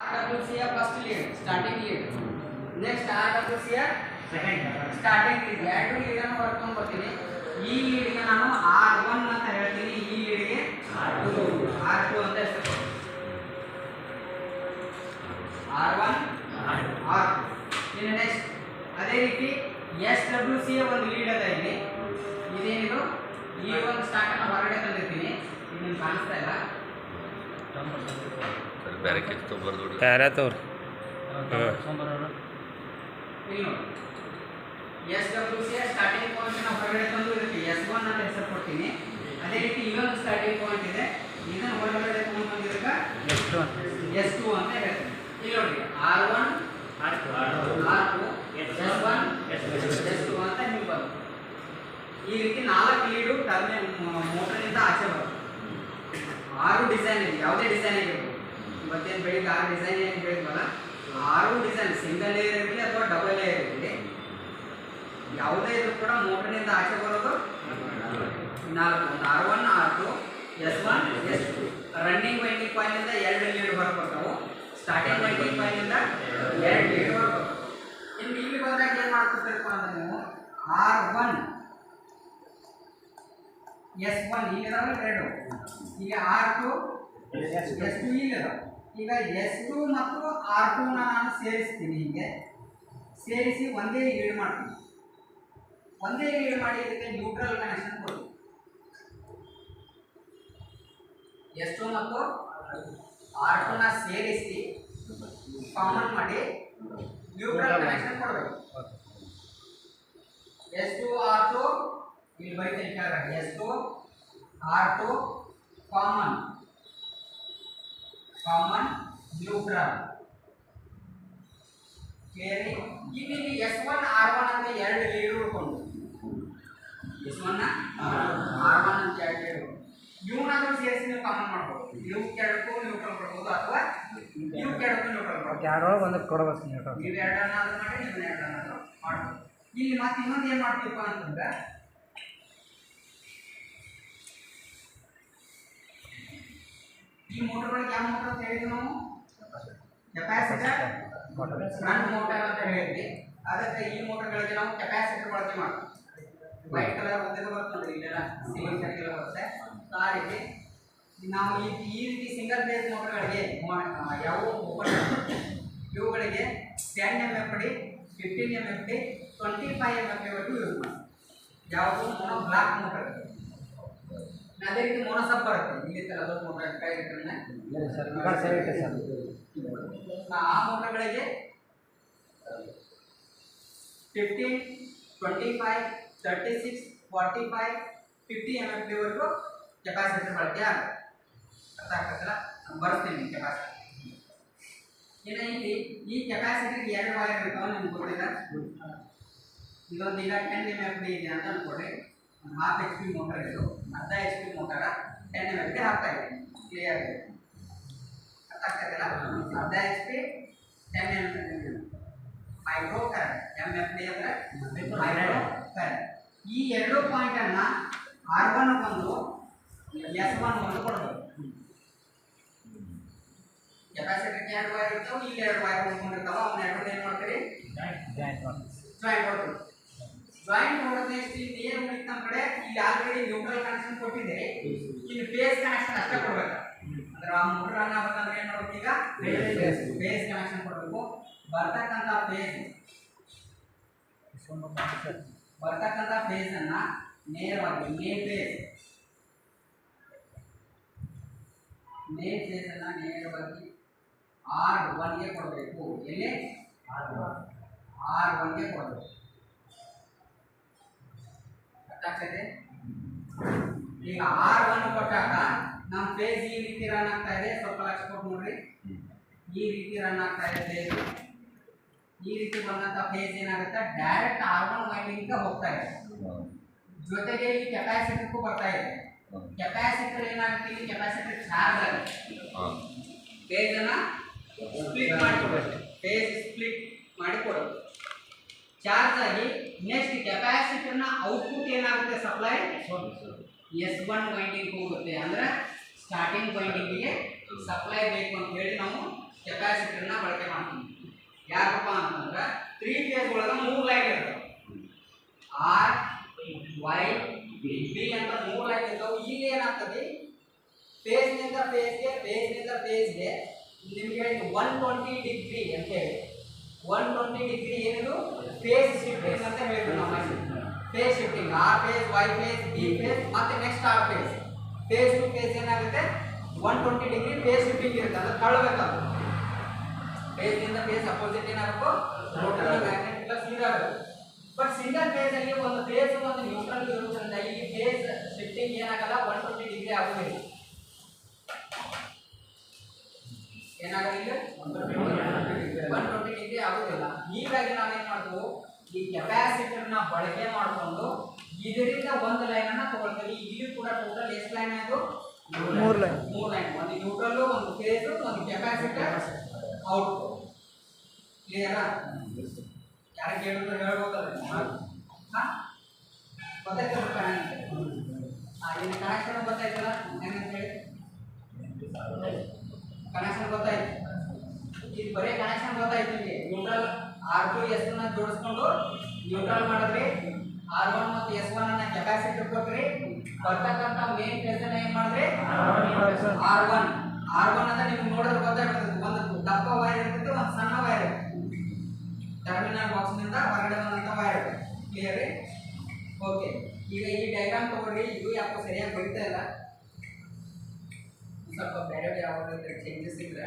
RWC first lead, starting lead. Next RWC second starting lead. ಎರಡು lead ಅನ್ನು ಬರ್ಕೊಂಡು ಬರ್ತೀನಿ. ಈ ಲೀಡ್ ಗೆ ನಾನು R1 ಅಂತ ಹೇಳ್ತೀನಿ, ಈ ಲೀಡ್ ಗೆ R2 ಅಂತ ಹೆಸರು. R1 R2. ಇನ್ನು ನೆಕ್ಸ್ಟ್ ಅದೇ ರೀತಿ SWC ಒಂದು ಲೀಡ್ ಅದ ಇಲ್ಲಿ. ಇದೇನಿದು E1 ಸ್ಟಾರ್ಟ್ ಅನ್ನು ಹೊರಗಡೆ ತಂದಿರ್ತೀನಿ. ನಿಮಗೆ ಕಾಣಿಸ್ತಾ ಇಲ್ಲ. ಬೇರೆ ಕಿತ್ತು ಬರ್ದು ಪ್ಯಾರಾತವ್ರು SWC ಸ್ಟಾರ್ಟಿಂಗ್ ಪಾಯಿಂಟ್ ನಾವು ಹೊರಗಡೆ ತಂದು ಇದಕ್ಕೆ S1 ಅಂತ ಹೆಸರು ಕೊಡ್ತೀನಿ. ಅದೇ ರೀತಿ ಇನ್ನೊಂದು ಸ್ಟಾರ್ಟಿಂಗ್ ಪಾಯಿಂಟ್ ಇದೆ, ಇದನ್ನು ಹೊರಗಡೆ ತಗೊಂಡು ಬಂದಿದ್ದಕ್ಕೆ S2 ಅಂತ ಹೇಳ್ತೀನಿ. ಇಲ್ಲಿ ನೋಡಿ R1 R2 S1 S2 ಅಂತ ಹಿಂಗೆ ಬರುತ್ತೆ. ಈ ರೀತಿ 4 ಲೀಡು ಟರ್ಮಿನಲ್ ಮೋಟರ್ನಿಂದ ಆಚೆ ಬರುತ್ತೆ. 6 ಡಿಸೈನ್ ಇದೆ, ಯಾವುದೇ ಡಿಸೈನ್ ಆಗಿರ್ಬೋದು. ಇವತ್ತೇನು ಬೆಳಿಗ್ಗೆ 6 ಡಿಸೈನ್ ಏನು ಹೇಳಿದ್ವಲ್ಲ, 6 ಡಿಸೈನ್ ಸಿಂಗಲ್ ಲೇಯರ್ ಇರಲಿ ಅಥವಾ ಡಬಲ್ ಲೇಯರ್ ಇರಲಿ, ಯಾವುದೇ ಇದ್ರೂ ಕೂಡ ಮೋಟರ್ನಿಂದ ಆಚೆ ಬರೋದು 4. R1 R2 S1 S2. Running winding ಕಾಯಿಲಿಂದ 2 ಲೀಡ್ ಬರ್ಕೊತಾವು, ಸ್ಟಾರ್ಟಿಂಗ್ ವೈಂಡಿಂಗ್ ಕಾಯಿಲಿಂದ 2 ಲೀಡ್ ಬರ್ಕೊತಾವು. ಇನ್ನು ಇಲ್ಲಿ ಬಂದಾಗ ಏನು ಮಾಡ್ಕೊತೀರಪ್ಪ ಅಂದ್ರೆ ನೀವು R1 S1 ಇಲ್ಲಿದಾವೆ 2, ಈಗ R2 S2 ಇಲ್ಲಿದಾವೆ. ಈಗ S2 ಮತ್ತು R2 ನಾನು ಸೇರಿಸ್ತೀನಿ. ಹೀಗೆ ಸೇರಿಸಿ ಒಂದೇ ಲೀಡ್ ಮಾಡ್ತೀನಿ. ಒಂದೇ ಲೀಡ್ ಮಾಡಿ ಇದಕ್ಕೆ ನ್ಯೂಟ್ರಲ್ ಕನೆಕ್ಷನ್ ಕೊಡ್ತೀನಿ. S2 ಮತ್ತು R2 ನ ಸೇರಿಸಿ ಕಾಮನ್ ಮಾಡಿ ನ್ಯೂಟ್ರಲ್ ಕನೆಕ್ಷನ್ ಕೊಡಬೇಕು. S2 R2 ಇಲ್ಲಿ ಬರೀತೀನಿ ಕೆಳಗಡೆ, S2 R2 ಕಾಮನ್ ನ್ಯೂಟ್ರಲ್ ಕೇಳಿ. ಇಲ್ಲಿ S1 R1 ಅಂತ 2 ಲೀಡ್ ಉಳ್ಕೊಂಡು, S1 R1 ಅಂತ 2 ಲೀಡ್ ಇವನಾದ್ರೂ ಸೇರಿಸಿ ನೀವು ಕಾಮನ್ ಮಾಡ್ಬೋದು. ಇವು ಕೆಳಕ್ಕೂ ನ್ಯೂಟ್ರಲ್ ಕೊಡ್ಬೋದು ಅಥವಾ ಇವು ಕೆಳಕ್ಕೂ ನ್ಯೂಟ್ರಲ್ ಕೊಡ್ಬೋದು. ಯಾರೋ ಒಂದು ಕೊಡಬೇಕು ನ್ಯೂಟ್ರಲ್. ನೀವು 2 ಅನ್ನಾದ್ರೂ ಮಾಡಿ, ನೀವು 2 ಅನ್ನಾದ್ರೂ ಮಾಡ್ಬೋದು. ಇಲ್ಲಿ ಮತ್ತೆ ಇನ್ನೊಂದು ಏನು ಮಾಡ್ತೀವಪ್ಪ ಅಂತಂದ್ರೆ, ಈ ಮೋಟರ್ಗಳಿಗೆ ಯಾವ ಮೋಟರ್ ಅಂತ ಹೇಳಿದ್ವಿ ನಾವು? ಕೆಪಾಸಿಟರ್ ಫ್ರಂಟ್ ಮೋಟರ್ ಅಂತ ಹೇಳಿದ್ವಿ. ಅದಕ್ಕೆ ಈ ಮೋಟರ್ಗಳಿಗೆ ನಾವು ಕೆಪಾಸಿಟರ್ ಬಳಕೆ ಮಾಡ್ತೀವಿ. ವೈಟ್ ಕಲರ್ ಒಂದೇ ಬರ್ತದೆ, ಇಲ್ಲೆಲ್ಲ ಸಿಲಿಂಗ್ ಸರ್ಕಿಲ್ ಬರುತ್ತೆ. ಆ ರೀತಿ ನಾವು ಈ ರೀತಿ ಸಿಂಗಲ್ ಫೇಸ್ ಮೋಟರ್ಗಳಿಗೆ ಯಾವ ಓಪನ್ ಇವುಗಳಿಗೆ 10 MFD 15 MFD 25 MFD ವರೆಗೂ ಯೂಸ್ ಮಾಡ್ತೀವಿ. ಯಾವುದು ಮೊನೋ ಬ್ಲಾಕ್ ಮೋಟರ್. ಅದೇ ರೀತಿ ಮೊನೋಸಬ್ ಬರುತ್ತೆ, ಇಲ್ಲಿ ತರ ದೊಡ್ಡ ಮೋಟರ್ ಕೈ ಇಟ್ಟರೆ ಆ ಮೋಟರ್ಗಳಿಗೆ 15 25 36 45 50 MFD ವರೆಗೂ ಕೆಪಾಸಿಟರ್ ಬಳಕೆ ಆಗುತ್ತೆ. ಅರ್ಥ ಆಗ್ತದಲ್ಲ? ಬರ್ತೀನಿ ಕೆಪಾಸಿಟರ್. ಇನ್ನು ಇಲ್ಲಿ ಈ ಕೆಪಾಸಿಟರ್ಗೆ 2 ವೈರ್ ಇರ್ತಾವೆ, ನಿಮ್ಗೆ ಗೊತ್ತಿಲ್ಲ. ಇದೊಂದು ಈಗ 10 MFD ಇದೆ ಅಂತ ಅನ್ಕೊಡ್ರಿ. 1/2 HP ಮೋಟರ್, ಇದು ಅರ್ಧ HP ಮೋಟರ 10 MFD ಹಾಕ್ತಾ ಇದ್ದೀನಿ. ಕ್ಲಿಯರ್ ಇದೆ? ಅರ್ಥ ಆಗ್ತದಲ್ಲ? ಅರ್ಧ HP 10 MFD micro current. MFD ಅಂದರೆ ಮೈಕ್ರೋ ಕರೆಂಟ್. ಈ 2 ಪಾಯಿಂಟನ್ನು R1 ಒಂದು S1 ಒಂದು ಕೊಡಬೇಕು. ಕೆಪಾಸಿಟರ್ಗೆ 2 ವೈರ್ ಇರ್ತಾವೆ, ಇಲ್ಲಿ 2 ವೈರ್ ಹೊಂದ್ಕೊಂಡಿರ್ತಾವೆ. ಅವನ್ನ 2 ಏನು ಮಾಡ್ತೀರಿ? ಜಾಯಿಂಟ್ ಮಾಡ್ತೀವಿ. ಜಾಯಿಂಟ್ ಮಾಡೋದು ನೆಕ್ಸ್ಟ್ ಇಲ್ಲಿ ಏನು ಉಳಿತು ನಮ್ಮ ಕಡೆ? ಇಲ್ಲಿ ಆಲ್ರೆಡಿ ನ್ಯೂಟ್ರಲ್ ಕನೆಕ್ಷನ್ ಕೊಟ್ಟಿದ್ದೀರಿ, ಇಲ್ಲಿ ಬೇಸ್ ಕನೆಕ್ಷನ್ ಅಷ್ಟೇ ಕೊಡಬೇಕು. ಅಂದ್ರೆ ಆ ಮೋಟರ್ ರನ್ ಆಗಬೇಕಂದ್ರೆ ಏನು ಮಾಡಬೇಕು? ಈಗ ಬೇಸ್ ಕನೆಕ್ಷನ್ ಕೊಡಬೇಕು. ಬರ್ತಕ್ಕಂಥ ಫೇಸ್ ಅನ್ನ ನೇರವಾಗಿ ಮೇನ್ ಫೇಸ್ ಅನ್ನ ನೇರವಾಗಿ R1 ಗೆ ಕೊಡಬೇಕು. ಎಲ್ಲಿ? R1 ಗೆ ಕೊಡಬೇಕು. ಈಗ R1 ಕೊಟ್ಟಾಗ ನಮ್ಮ ಫೇಸ್ ಈ ರೀತಿ ರನ್ ಆಗ್ತಾ ಇದೆ. ಸ್ವಲ್ಪ ಲಕ್ಷ ಕೊಟ್ಟು ನೋಡ್ರಿ, ಈ ರೀತಿ ರನ್ ಆಗ್ತಾ ಇದೆ ಫೇಸ್. ಈ ರೀತಿ ಬಂದಂತ ಫೇಸ್ ಏನಾಗುತ್ತೆ? ಡೈರೆಕ್ಟ್ R1 ವೈಂಡಿಂಗ್ ಹೋಗ್ತಾ ಇದೆ. ಜೊತೆಗೆ ಈ ಕೆಪಾಸಿಟರ್ಗೂ ಬರ್ತಾ ಇದೆ. ಕೆಪಾಸಿಟರ್ ಏನಾಗುತ್ತೆ? ಇಲ್ಲಿ ಕೆಪಾಸಿಟರ್ ಚಾರ್ಜ್ ಆಗುತ್ತೆ. ಫೇಸ್ ಅನ್ನ ಸ್ಪ್ಲಿಟ್ ಮಾಡಿಕೊಡಬೇಕು. ಫೇಸ್ ಸ್ಪ್ಲಿಟ್ ಮಾಡಿಕೊಡಬೇಕು. ಚಾರ್ಜ್ ಆಗಿ ನೆಕ್ಸ್ಟ್ ಕೆಪಾಸಿಟರ್ನ ಔಟ್ಪುಟ್ ಏನಾಗುತ್ತೆ? ಸಪ್ಲೈ S1 ವೈಂಡಿಂಗ್ ಹೋಗುತ್ತೆ. ಅಂದ್ರೆ ಸ್ಟಾರ್ಟಿಂಗ್ ವೈಂಡಿಂಗಿಗೆ ಸಪ್ಲೈ ಬೇಕು ಅಂತ ಹೇಳಿ ನಾವು ಕೆಪಾಸಿಟರ್ನ ಬಳಕೆ ಮಾಡ್ತೀನಿ. ಯಾಕಪ್ಪ ಅಂತಂದ್ರೆ 3 ಫೇಸ್ ಒಳಗೆ 3 ಲೈನ್ ಇರ್ತವೆ. ಆರ್ ವೈ ಬಿ ಅಂತ 3 ಲೈನ್ ಇರ್ತವೆ. ಇಲ್ಲಿ ಏನಾಗ್ತದೆ, ಫೇಸ್ ನಿಂದ ಫೇಸ್ಗೆ ನಿಮಗೆ 120 ಡಿಗ್ರಿ ಅಂತ ಹೇಳಿ 120 ಡಿಗ್ರಿ ಏನಿದು ಫೇಸ್ ಶಿಫ್ಟಿಂಗ್ ಅಂತ ಹೇಳ್ತೀವಿ ನಾವು. Phase shifting R phase, Y phase, B phase ಮತ್ತೆ next R phase. Phase to phase ಏನಾಗುತ್ತೆ 120 ಡಿಗ್ರಿ ಫೇಸ್ ಶಿಫ್ಟಿಂಗ್ ಇರುತ್ತೆ. ಅದು ತಳ್ಳಬೇಕಾಗುತ್ತೆ. ಫೇಸ್ ನಿಂದ ಫೇಸ್ ಅಪೋಸಿಟ್ ಏನಾಗಬೇಕು, ರೋಟರಿ ಮ್ಯಾಗ್ನೆಟ್ ಪ್ಲಸ್ ಇರಬೇಕು. ಬಟ್ ಸಿಂಗಲ್ ಫೇಸ್ ಅಲ್ಲಿ ಒಂದು ಫೇಸ್ ಒಂದು ನ್ಯೂಟ್ರಲ್ ಇರುವುದರಿಂದ ಇಲ್ಲಿ ಫೇಸ್ ಶಿಫ್ಟಿಂಗ್ ಏನಾಗಲ್ಲ, 120 ಡಿಗ್ರಿ ಆಗುವುದಿಲ್ಲ. ಏನಾಗಲ್ಲ, ಇಲ್ಲಿ 120 ಡಿಗ್ರಿ ಆಗುದಿಲ್ಲ. ಹೀಗಾಗಿ ನಾವೇನ್ ಮಾಡ್ತೀವಿ, ಈ ಕೆಪಾಸಿಟರ್ನ ಬಳಕೆ ಮಾಡಿಕೊಂಡು ಇದರಿಂದ ಒಂದು ಲೈನ್ ಅನ್ನ ತಗೊಳ್ತೀವಿ. ಇಲ್ಲಿ ಕೂಡ ಟೋಟಲ್ ಎಷ್ಟು ಲೈನ್ ಆಯ್ತು, 3 ಲೈನ್. ಒಂದು ನ್ಯೂಟ್ರಲ್, ಒಂದು ಫೇಸ್, ಒಂದು ಕೆಪಾಸಿಟರ್, ಔಟ್ಪುಟ್. ಕ್ಲಿಯರಾ? ಯಾರು ಕೇಳಿದ್ರು ಹೇಳ್ಬೋದಲ್ಲ. ಗೊತ್ತಾಯ್ತಲ್ಲ ಇಲ್ಲಿ ಕನೆಕ್ಷನ್ ಗೊತ್ತಾಯ್ತಲ್ಲ ಏನಂತ ಹೇಳಿ, ಕನೆಕ್ಷನ್ ಗೊತ್ತಾಯ್ತು. ಇದು ಬರೀ ಕನೆಕ್ಷನ್ ಗೊತ್ತಾಯ್ತು. ಇಲ್ಲಿ ನ್ಯೂಟ್ರಲ್ R2 S1 ಅನ್ನು ಜೋಡಿಸ್ಕೊಂಡು ನ್ಯೂಟ್ರಲ್ ಮಾಡಿದ್ರಿ. R1 ಮತ್ತು S1 ಅನ್ನ ಕೆಪಾಸಿಟರ್ ಕೊಟ್ರಿ. ಬರ್ತಕ್ಕಂಥ ಮೇನ್ ಫೇಸ್ ಅನ್ನ ಏನ್ ಮಾಡಿದ್ರಿ, R1 ಅಂದ್ರೆ ನಿಮ್ಗೆ ನೋಡಿದ್ರೆ ಗೊತ್ತಾಗ್ತದೆ. ಒಂದು ದಪ್ಪ ವೈರ್ ಇರ್ತದೆ, ಒಂದು ಸಣ್ಣ ವೈರ್ ಇರ್ತದೆ. ಟರ್ಮಿನಲ್ ಬಾಕ್ಸ್ ನಿಂದ ಹೊರಗಡೆ ಬಂದಂತ ವೈರ್ ಇರ್ತದೆ. ಕ್ಲಿಯರ್ ರೀ? ಓಕೆ. ಈಗ ಈ ಡಯಾಗ್ರಾಮ್ ತಗೊಳ್ರಿ. ಇದು ಯಾಕೋ ಸರಿಯಾಗಿ ಬರೀತಾ ಇಲ್ಲ, ಸ್ವಲ್ಪ ಬೇರೆ ಯಾವ್ದಾದ್ರು ಚೇಂಜಸ್ ಇದ್ರೆ